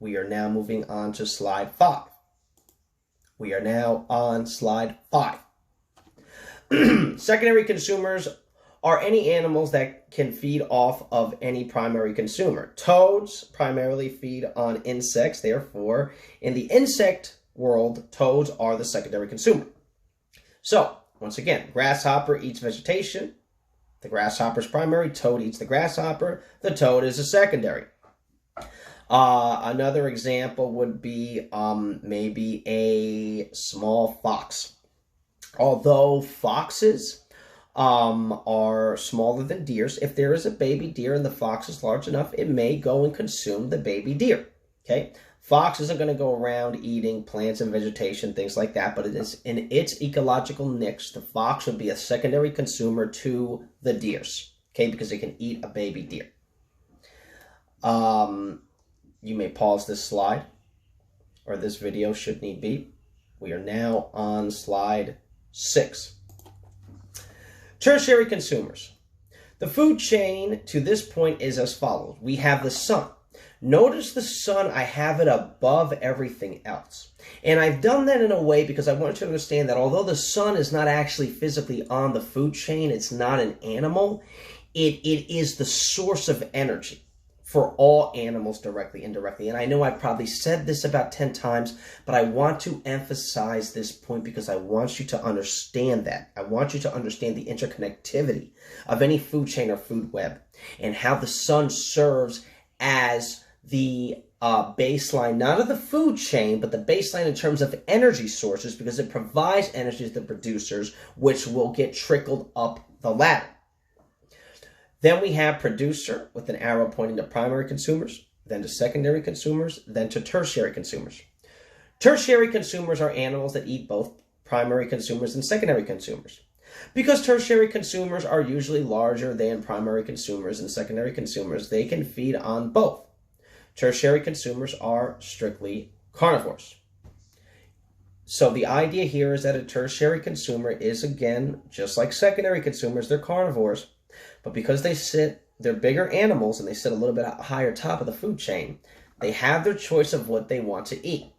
We are now moving on to slide 5. We are now on slide 5. Secondary consumers are any animals that can feed off of any primary consumer. Toads primarily feed on insects. Therefore, in the insect world, toads are the secondary consumer. So, once again, grasshopper eats vegetation. The grasshopper is primary. Toad eats the grasshopper. The toad is a secondary. Another example would be maybe a small fox. Although foxes are smaller than deers, if there is a baby deer and the fox is large enough, it may go and consume the baby deer. Okay, fox isn't going to go around eating plants and vegetation, things like that, but it is in its ecological niche. The fox would be a secondary consumer to the deers, okay, because it can eat a baby deer. You may pause this slide, or this video should need be. We are now on slide 6. Tertiary consumers. The food chain to this point is as follows. We have the sun. Notice the sun, I have it above everything else. And I've done that in a way because I want you to understand that although the sun is not actually physically on the food chain, it's not an animal, it is the source of energy for all animals, directly, indirectly. And I know I've probably said this about 10 times, but I want to emphasize this point because I want you to understand that. I want you to understand the interconnectivity of any food chain or food web and how the sun serves as the baseline, not of the food chain, but the baseline in terms of energy sources, because it provides energy to the producers, which will get trickled up the ladder. Then we have producer with an arrow pointing to primary consumers, then to secondary consumers, then to tertiary consumers. Tertiary consumers are animals that eat both primary consumers and secondary consumers. Because tertiary consumers are usually larger than primary consumers and secondary consumers, they can feed on both. Tertiary consumers are strictly carnivores. So the idea here is that a tertiary consumer is, again, just like secondary consumers, they're carnivores. But because they're bigger animals and they sit a little bit higher top of the food chain, they have their choice of what they want to eat.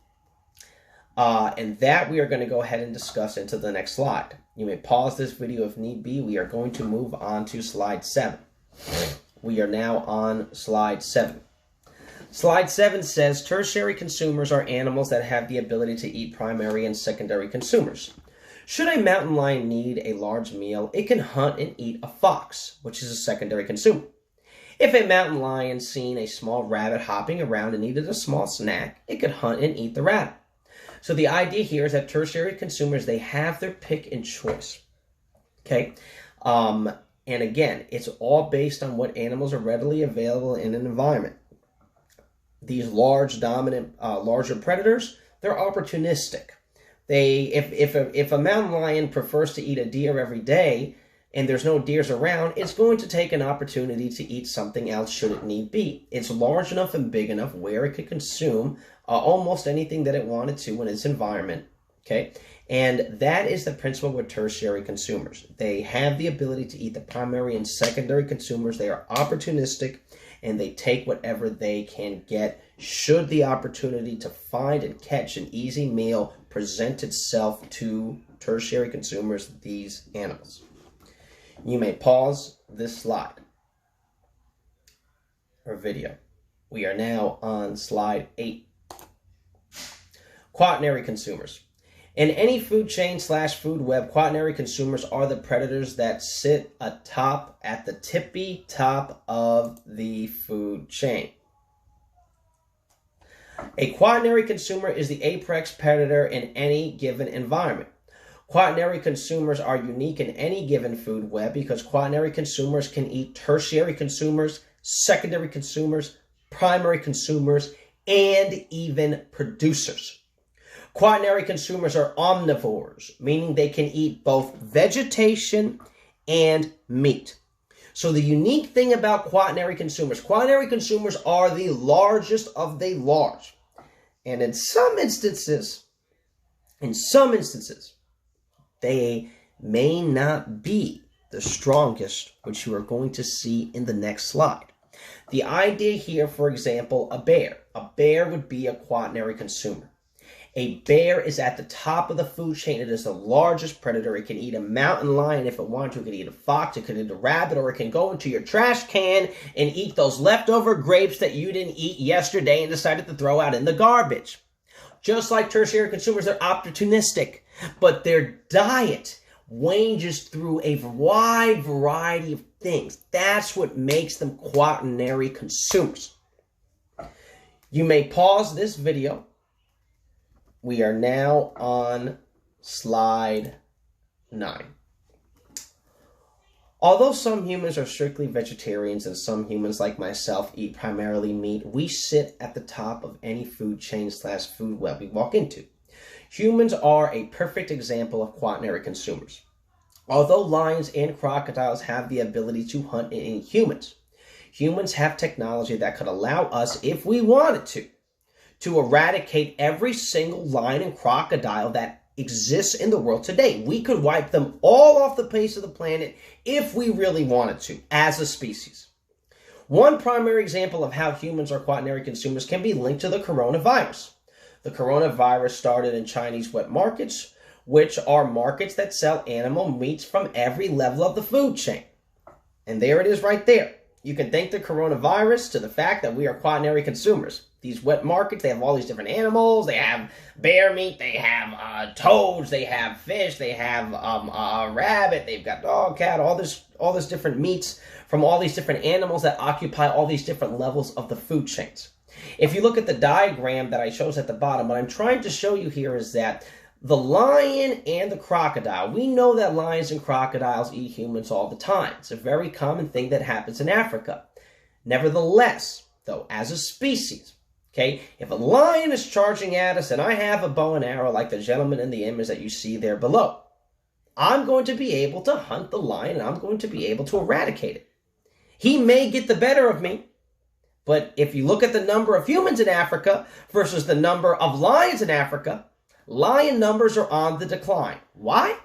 And that we are going to go ahead and discuss into the next slide. You may pause this video if need be. We are going to move on to slide 7. We are now on slide 7. Slide 7 says tertiary consumers are animals that have the ability to eat primary and secondary consumers. Should a mountain lion need a large meal, it can hunt and eat a fox, which is a secondary consumer. If a mountain lion seen a small rabbit hopping around and needed a small snack, it could hunt and eat the rabbit. So the idea here is that tertiary consumers, they have their pick and choice. Okay? And again, it's all based on what animals are readily available in an environment. These large, dominant, larger predators, they're opportunistic. If a mountain lion prefers to eat a deer every day and there's no deers around, it's going to take an opportunity to eat something else should it need be. It's large enough and big enough where it could consume almost anything that it wanted to in its environment. Okay, and that is the principle with tertiary consumers. They have the ability to eat the primary and secondary consumers. They are opportunistic and they take whatever they can get should the opportunity to find and catch an easy meal present itself to tertiary consumers, these animals. You may pause this slide or video. We are now on slide 8. Quaternary consumers. In any food chain / food web, quaternary consumers are the predators that sit atop at the tippy top of the food chain. A quaternary consumer is the apex predator in any given environment. Quaternary consumers are unique in any given food web because quaternary consumers can eat tertiary consumers, secondary consumers, primary consumers, and even producers. Quaternary consumers are omnivores, meaning they can eat both vegetation and meat. So the unique thing about quaternary consumers are the largest of the large. And in some instances, they may not be the strongest, which you are going to see in the next slide. The idea here, for example, a bear. A bear would be a quaternary consumer. A bear is at the top of the food chain. It is the largest predator. It can eat a mountain lion if it wanted to. It can eat a fox. It can eat a rabbit, or it can go into your trash can and eat those leftover grapes that you didn't eat yesterday and decided to throw out in the garbage. Just like tertiary consumers, they're opportunistic, but their diet ranges through a wide variety of things. That's what makes them quaternary consumers. You may pause this video. We are now on slide 9. Although some humans are strictly vegetarians and some humans like myself eat primarily meat, we sit at the top of any food chain / food web we walk into. Humans are a perfect example of quaternary consumers. Although lions and crocodiles have the ability to hunt and eat humans, humans have technology that could allow us, if we wanted to eradicate every single lion and crocodile that exists in the world today. We could wipe them all off the face of the planet if we really wanted to, as a species. One primary example of how humans are quaternary consumers can be linked to the coronavirus. The coronavirus started in Chinese wet markets, which are markets that sell animal meats from every level of the food chain. And there it is right there. You can thank the coronavirus to the fact that we are quaternary consumers. These wet markets, they have all these different animals. They have bear meat, they have toads, they have fish, they have a rabbit, they've got dog, cat, all this different meats from all these different animals that occupy all these different levels of the food chains. If you look at the diagram that I chose at the bottom, what I'm trying to show you here is that the lion and the crocodile, we know that lions and crocodiles eat humans all the time. It's a very common thing that happens in Africa. Nevertheless, though, as a species, okay, if a lion is charging at us and I have a bow and arrow like the gentleman in the image that you see there below, I'm going to be able to hunt the lion and I'm going to be able to eradicate it. He may get the better of me, but if you look at the number of humans in Africa versus the number of lions in Africa, lion numbers are on the decline. Why?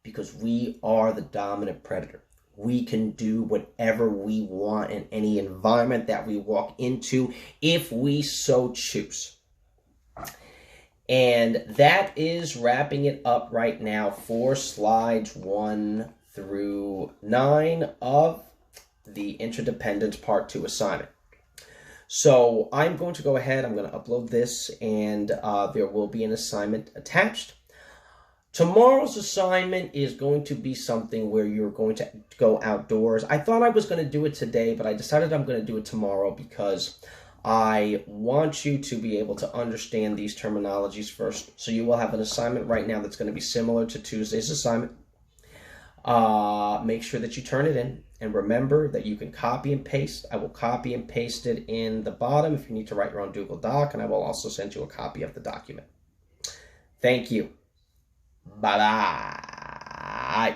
Because we are the dominant predator. We can do whatever we want in any environment that we walk into if we so choose. And that is wrapping it up right now for slides 1 through 9 of the Interdependence Part 2 assignment. So I'm going to go ahead, I'm going to upload this, and there will be an assignment attached. Tomorrow's assignment is going to be something where you're going to go outdoors. I thought I was going to do it today, but I decided I'm going to do it tomorrow because I want you to be able to understand these terminologies first. So you will have an assignment right now that's going to be similar to Tuesday's assignment. Make sure that you turn it in. And remember that you can copy and paste. I will copy and paste it in the bottom if you need to write your own Google Doc, and I will also send you a copy of the document. Thank you. Bye-bye.